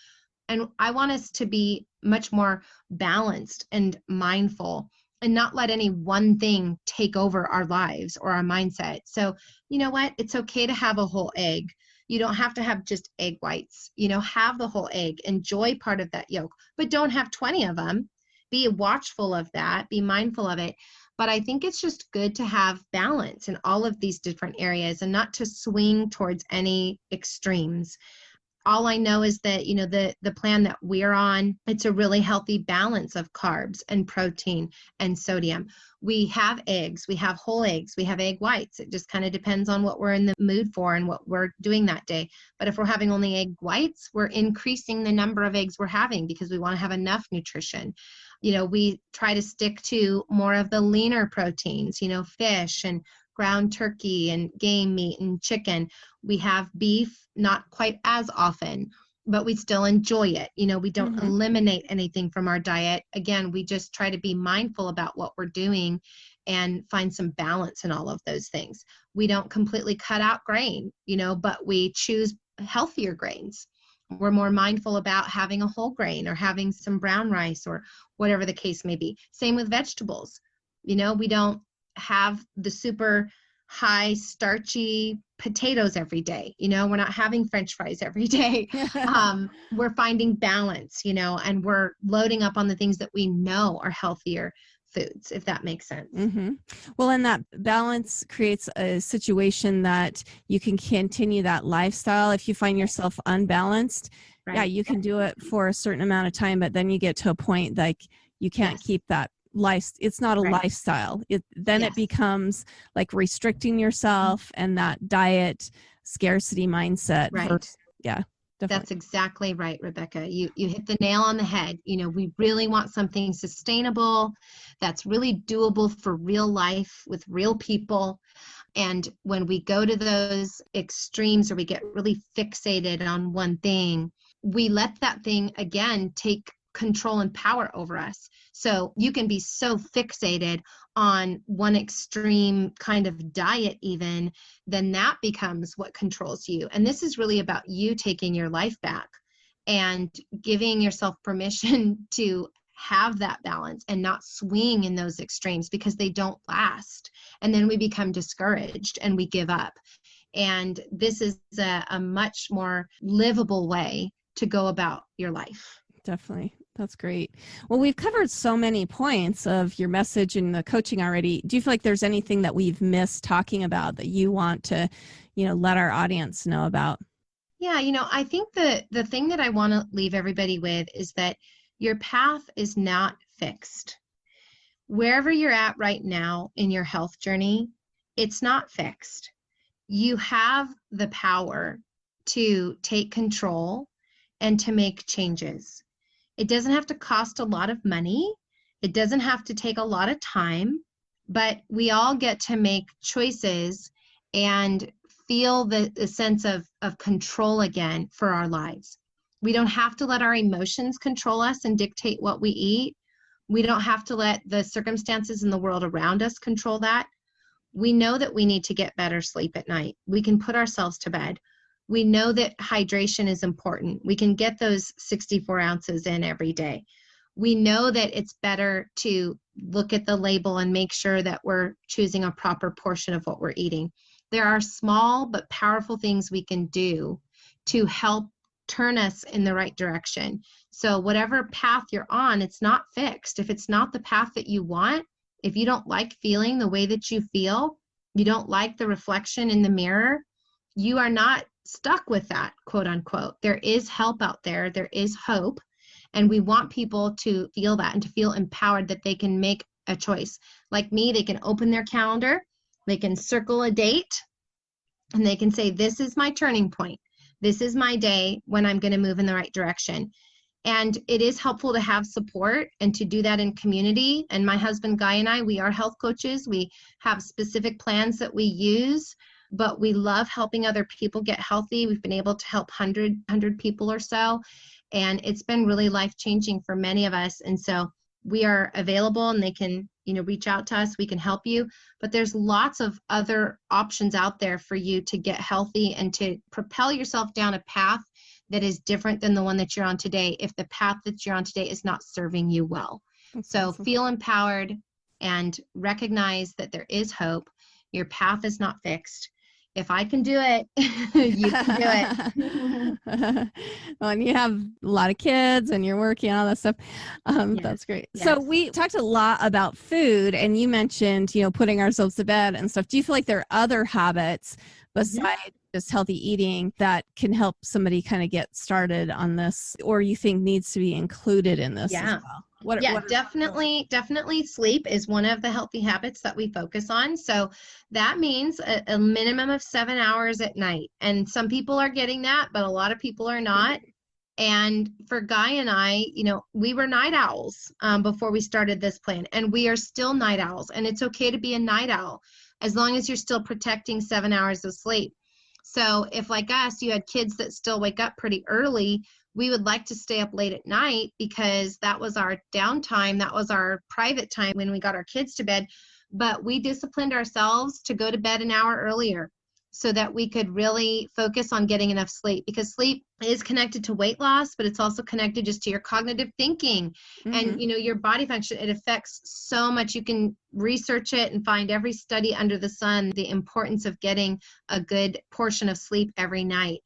And I want us to be much more balanced and mindful and not let any one thing take over our lives or our mindset. So, you know what? It's okay to have a whole egg. You don't have to have just egg whites. Have the whole egg. Enjoy part of that yolk, but don't have 20 of them. Be watchful of that. Be mindful of it. But I think it's just good to have balance in all of these different areas and not to swing towards any extremes. All I know is that, the plan that we're on, it's a really healthy balance of carbs and protein and sodium. We have eggs, we have whole eggs, we have egg whites. It just kind of depends on what we're in the mood for and what we're doing that day. But if we're having only egg whites, we're increasing the number of eggs we're having because we want to have enough nutrition. We try to stick to more of the leaner proteins, fish and ground turkey and game meat and chicken. We have beef, not quite as often, but we still enjoy it. We don't eliminate anything from our diet. Again, we just try to be mindful about what we're doing and find some balance in all of those things. We don't completely cut out grain, but we choose healthier grains. We're more mindful about having a whole grain or having some brown rice or whatever the case may be. Same with vegetables. We don't have the super high starchy potatoes every day. We're not having French fries every day. We're finding balance, and we're loading up on the things that we know are healthier foods, if that makes sense. Well, and that balance creates a situation that you can continue that lifestyle. If you find yourself unbalanced, Right. you can do it for a certain amount of time, but then you get to a point like you can't keep that it's not a lifestyle. It becomes like restricting yourself and that diet scarcity mindset. Right. Definitely. That's exactly right, Rebecca. You hit the nail on the head. We really want something sustainable that's really doable for real life with real people. And when we go to those extremes or we get really fixated on one thing, we let that thing again take control and power over us. So you can be so fixated on one extreme kind of diet even, then that becomes what controls you. And this is really about you taking your life back and giving yourself permission to have that balance and not swing in those extremes because they don't last. And then we become discouraged and we give up. And this is a much more livable way to go about your life. Definitely. That's great. Well, we've covered so many points of your message and the coaching already. Do you feel like there's anything that we've missed talking about that you want to, let our audience know about? Yeah, I think the thing that I want to leave everybody with is that your path is not fixed. Wherever you're at right now in your health journey, it's not fixed. You have the power to take control and to make changes. It doesn't have to cost a lot of money. It doesn't have to take a lot of time, but we all get to make choices and feel the sense of control again for our lives. We don't have to let our emotions control us and dictate what we eat. We don't have to let the circumstances in the world around us control that. We know that we need to get better sleep at night. We can put ourselves to bed. We know that hydration is important. We can get those 64 ounces in every day. We know that it's better to look at the label and make sure that we're choosing a proper portion of what we're eating. There are small but powerful things we can do to help turn us in the right direction. So whatever path you're on, it's not fixed. If it's not the path that you want, if you don't like feeling the way that you feel, you don't like the reflection in the mirror, you are not stuck with that, quote unquote. There is help out there. There is hope. And we want people to feel that and to feel empowered that they can make a choice. Like me, they can open their calendar, they can circle a date, and they can say, this is my turning point. This is my day when I'm going to move in the right direction. And it is helpful to have support and to do that in community. And my husband, Guy, and I, we are health coaches. We have specific plans that we use, but we love helping other people get healthy. We've been able to help 100 people or so. And it's been really life-changing for many of us. And so we are available and they can, reach out to us. We can help you. But there's lots of other options out there for you to get healthy and to propel yourself down a path that is different than the one that you're on today if the path that you're on today is not serving you well. So feel empowered and recognize that there is hope. Your path is not fixed. If I can do it, you can do it. Well, and you have a lot of kids and you're working on all that stuff. Yes. That's great. Yes. So we talked a lot about food and you mentioned, putting ourselves to bed and stuff. Do you feel like there are other habits besides just healthy eating that can help somebody kind of get started on this, or you think needs to be included in this as well? Definitely sleep is one of the healthy habits that we focus on. So that means a minimum of 7 hours at night. And some people are getting that, but a lot of people are not. And for Guy and I, we were night owls before we started this plan, and we are still night owls. And it's okay to be a night owl as long as you're still protecting 7 hours of sleep. So if, like us, you had kids that still wake up pretty early, we would like to stay up late at night because that was our downtime. That was our private time when we got our kids to bed. But we disciplined ourselves to go to bed an hour earlier so that we could really focus on getting enough sleep, because sleep is connected to weight loss, but it's also connected just to your cognitive thinking and, your body function. It affects so much. You can research it and find every study under the sun, the importance of getting a good portion of sleep every night.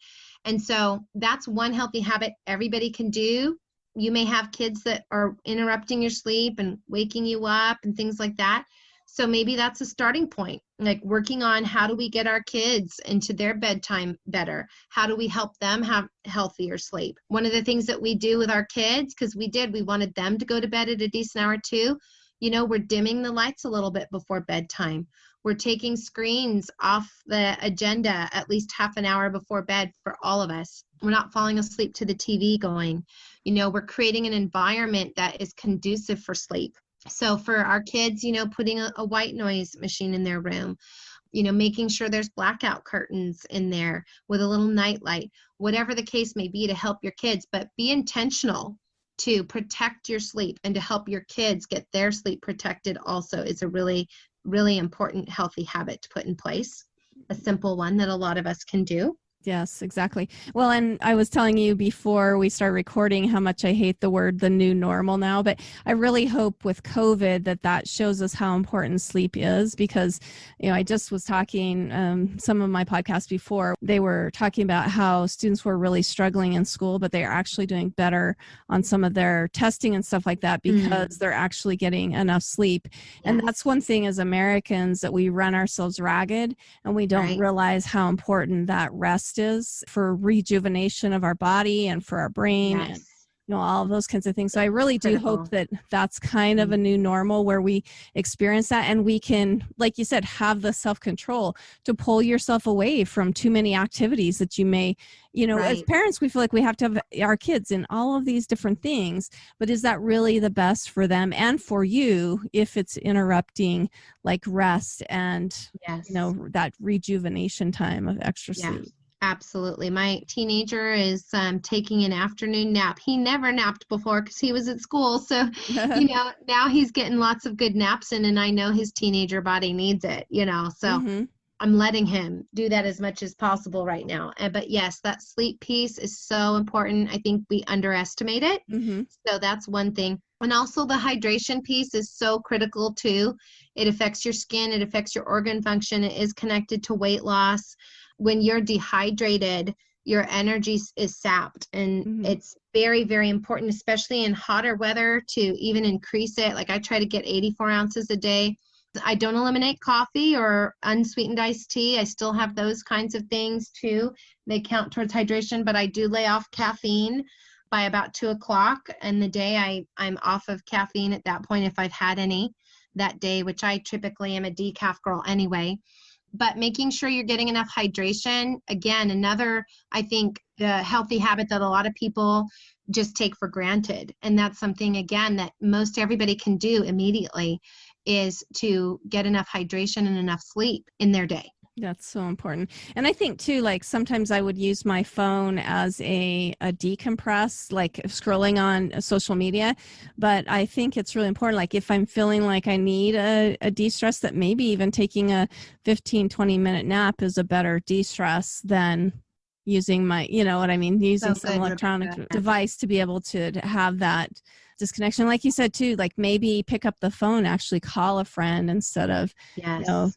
And so that's one healthy habit everybody can do. You may have kids that are interrupting your sleep and waking you up and things like that. So maybe that's a starting point, like working on how do we get our kids into their bedtime better? How do we help them have healthier sleep? One of the things that we do with our kids, because we wanted them to go to bed at a decent hour too, we're dimming the lights a little bit before bedtime. We're taking screens off the agenda at least half an hour before bed for all of us. We're not falling asleep to the TV going. We're creating an environment that is conducive for sleep. So for our kids, putting a white noise machine in their room, making sure there's blackout curtains in there with a little night light, whatever the case may be to help your kids, but be intentional to protect your sleep and to help your kids get their sleep protected also is a really, really important healthy habit to put in place. A simple one that a lot of us can do. Yes, exactly. Well, and I was telling you before we start recording how much I hate the word the new normal now, but I really hope with COVID that shows us how important sleep is, because, I just was talking, some of my podcasts before, they were talking about how students were really struggling in school, but they're actually doing better on some of their testing and stuff like that because they're actually getting enough sleep. Yes. And that's one thing as Americans, that we run ourselves ragged and we don't realize how important that rest is for rejuvenation of our body and for our brain and all of those kinds of things. So I really do hope that that's kind of a new normal where we experience that and we can, like you said, have the self-control to pull yourself away from too many activities that you may, as parents, we feel like we have to have our kids in all of these different things, but is that really the best for them and for you if it's interrupting like rest and, that rejuvenation time of extra sleep? Absolutely. My teenager is taking an afternoon nap. He never napped before because he was at school. So, now he's getting lots of good naps in, and I know his teenager body needs it, so I'm letting him do that as much as possible right now. But yes, that sleep piece is so important. I think we underestimate it. So that's one thing. And also the hydration piece is so critical too. It affects your skin. It affects your organ function. It is connected to weight loss. When you're dehydrated, your energy is sapped, and it's very, very important, especially in hotter weather, to even increase it. Like I try to get 84 ounces a day. I don't eliminate coffee or unsweetened iced tea. I still have those kinds of things too. They count towards hydration, but I do lay off caffeine by about 2:00 in the day. I'm off of caffeine at that point if I've had any that day, which I typically am a decaf girl anyway. But making sure you're getting enough hydration, again, another, I think, healthy habit that a lot of people just take for granted. And that's something, again, that most everybody can do immediately, is to get enough hydration and enough sleep in their day. That's so important. And I think too, like sometimes I would use my phone as a decompress, like scrolling on social media. But I think it's really important, like if I'm feeling like I need a de-stress, that maybe even taking a 15-20 minute nap is a better de-stress than using my, using some electronic device to be able to have that disconnection. Like you said too, like maybe pick up the phone, actually call a friend instead of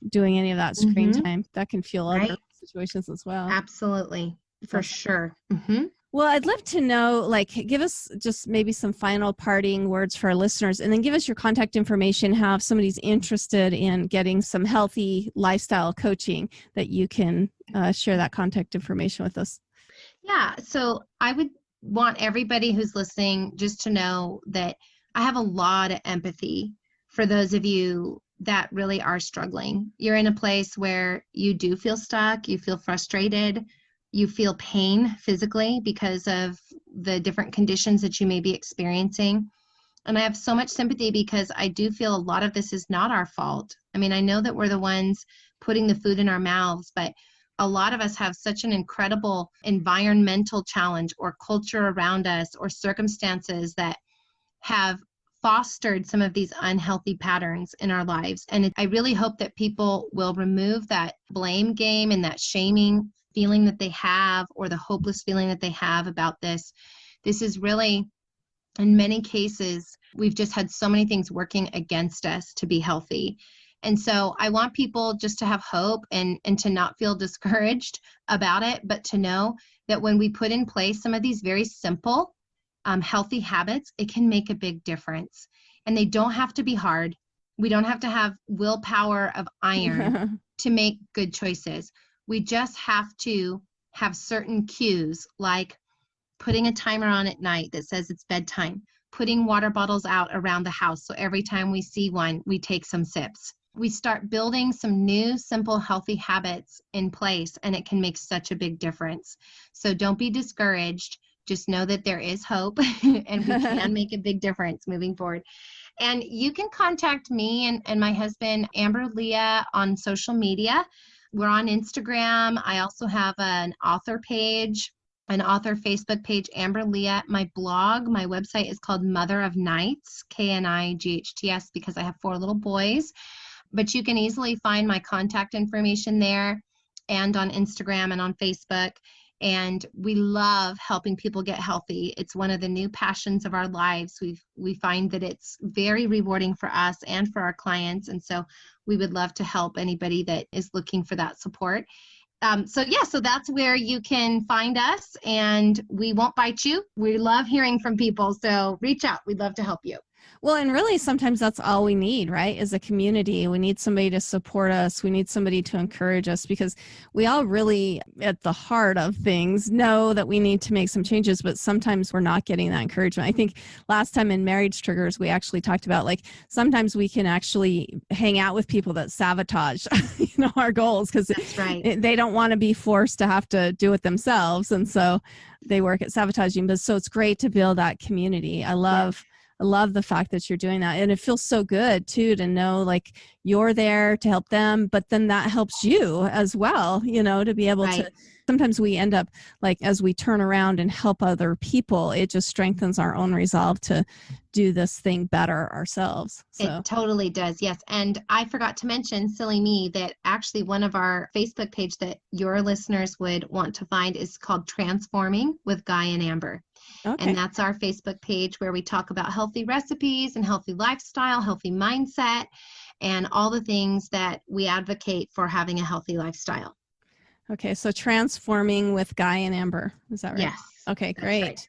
doing any of that screen time. That can fuel other situations as well. Absolutely. For sure. Well, I'd love to know, give us just maybe some final parting words for our listeners, and then give us your contact information, how if somebody's interested in getting some healthy lifestyle coaching, that you can share that contact information with us. Yeah. So I would want everybody who's listening just to know that I have a lot of empathy for those of you that really are struggling. You're in a place where you do feel stuck, you feel frustrated, you feel pain physically because of the different conditions that you may be experiencing. And I have so much sympathy because I do feel a lot of this is not our fault. I mean, I know that we're the ones putting the food in our mouths, but a lot of us have such an incredible environmental challenge or culture around us or circumstances that have fostered some of these unhealthy patterns in our lives. And I really hope that people will remove that blame game and that shaming feeling that they have, or the hopeless feeling that they have about this. This is really, in many cases, we've just had so many things working against us to be healthy. And so I want people just to have hope and to not feel discouraged about it, but to know that when we put in place some of these very simple, healthy habits, it can make a big difference. And they don't have to be hard. We don't have to have willpower of iron to make good choices. We just have to have certain cues, like putting a timer on at night that says it's bedtime, putting water bottles out around the house so every time we see one, we take some sips. We start building some new, simple, healthy habits in place, and it can make such a big difference. So don't be discouraged. Just know that there is hope and we can make a big difference moving forward. And you can contact me and my husband, Amber Lia, on social media. We're on Instagram. I also have an author page, an author Facebook page, Amber Lia. My blog, my website is called Mother of Knights, Knights, because I have 4 little boys. But you can easily find my contact information there and on Instagram and on Facebook. And we love helping people get healthy. It's one of the new passions of our lives. We find that it's very rewarding for us and for our clients. And so we would love to help anybody that is looking for that support. So that's where you can find us, and we won't bite you. We love hearing from people. So reach out. We'd love to help you. Well, and really sometimes that's all we need, right? Is a community. We need somebody to support us. We need somebody to encourage us, because we all really, at the heart of things, know that we need to make some changes, but sometimes we're not getting that encouragement. I think last time in Marriage Triggers, we actually talked about, sometimes we can actually hang out with people that sabotage, our goals, because they don't want to be forced to have to do it themselves. And so they work at sabotaging. But so it's great to build that community. I love the fact that you're doing that. And it feels so good too, to know you're there to help them, but then that helps you as well, to be able to, sometimes we end up as we turn around and help other people, it just strengthens our own resolve to do this thing better ourselves. So. It totally does. Yes. And I forgot to mention, silly me, that actually one of our Facebook page that your listeners would want to find is called Transforming with Guy and Amber. Okay. And that's our Facebook page where we talk about healthy recipes and healthy lifestyle, healthy mindset, and all the things that we advocate for having a healthy lifestyle. Okay. So Transforming with Guy and Amber. Is that right? Yes. Okay, great. Right.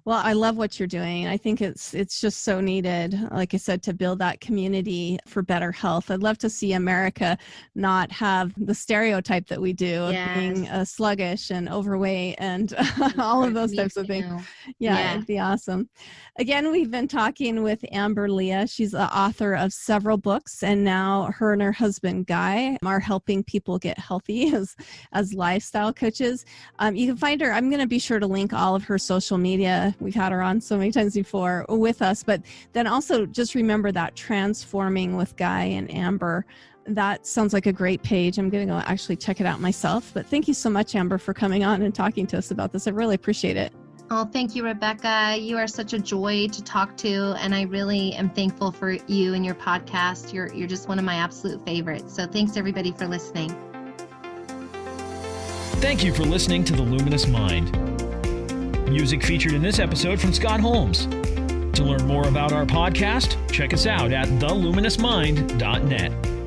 Well, I love what you're doing. I think it's just so needed, like I said, to build that community for better health. I'd love to see America not have the stereotype that we do of being sluggish and overweight and all of those types of things. Yeah, it'd be awesome. Again, we've been talking with Amber Lia. She's the author of several books, and now her and her husband, Guy, are helping people get healthy as lifestyle coaches. You can find her. I'm going to be sure to link all of her social media. We've had her on so many times before with us, but then also just remember that Transforming with Guy and Amber. That sounds like a great page. I'm going to go actually check it out myself. But thank you so much, Amber, for coming on and talking to us about this. I really appreciate it. Oh, thank you, Rebecca. You are such a joy to talk to, and I really am thankful for you and your podcast. You're just one of my absolute favorites. So thanks, everybody, for listening. Thank you for listening to The Luminous Mind. Music featured in this episode from Scott Holmes. To learn more about our podcast, check us out at theluminousmind.net.